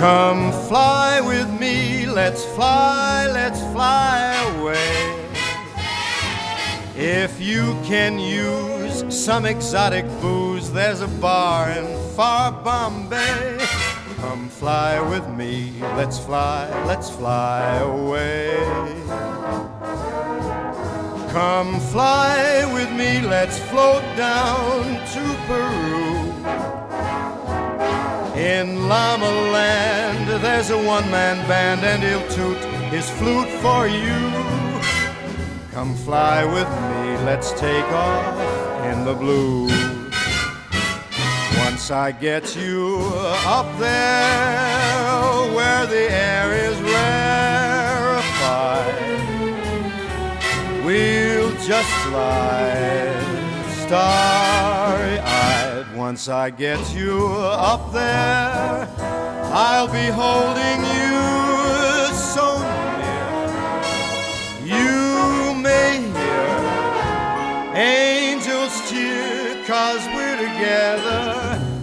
Come fly with me, let's fly away. If you can use some exotic booze, there's a bar in far Bombay. Come fly with me, let's fly away. Come fly with me, let's float down to Peru. In Llama Land, there's a one-man band, and he'll toot his flute for you. Come fly with me, let's take off in the blue. Once I get you up there where the air is rarefied, we'll just slide starry-eyed. Once I get you up there, I'll be holding you so near. You may hear angels cheer, 'cause we're together.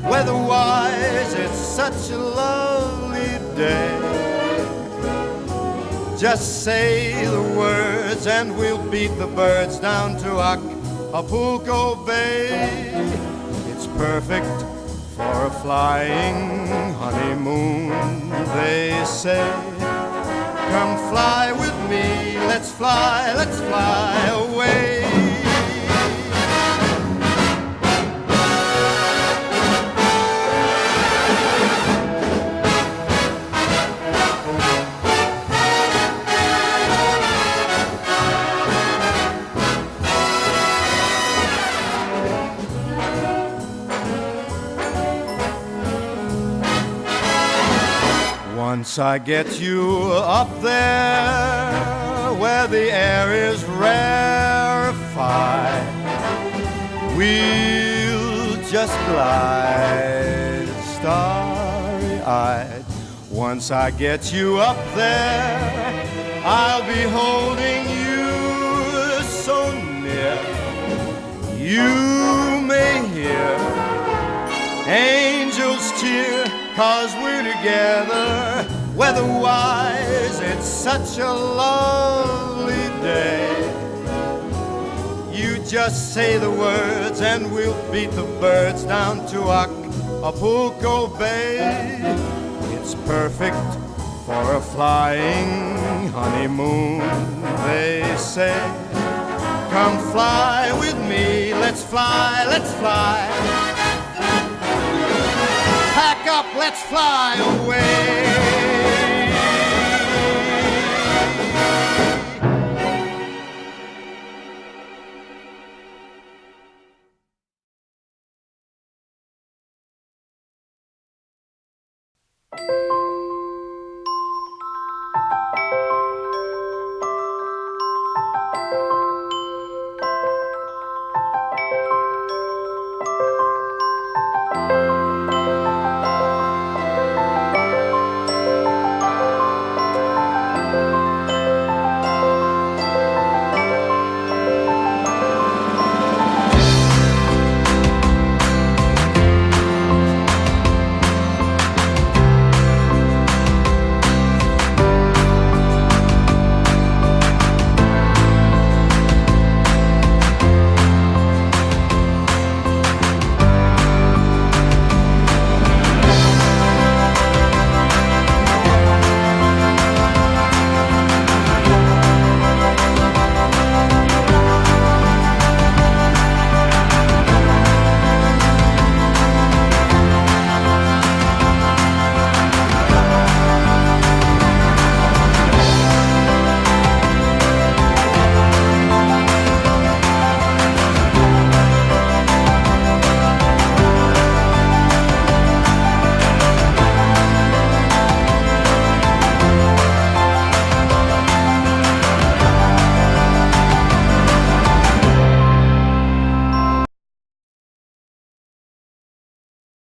Weather-wise, it's such a lovely day. Just say the words and we'll beat the birds down to Acapulco Bay. It's perfect for a flying honeymoon, they say. Come fly with me, let's fly away. Once I get you up there where the air is rarefied, we'll just glide starry-eyed. Once I get you up there, I'll be holding you so near. You may hear angels cheer, 'cause we're together. Weather-wise, it's such a lovely day. You just say the words and we'll beat the birds down to Acapulco Bay. It's perfect for a flying honeymoon, they say. Come fly with me, let's fly. Pack up, let's fly away.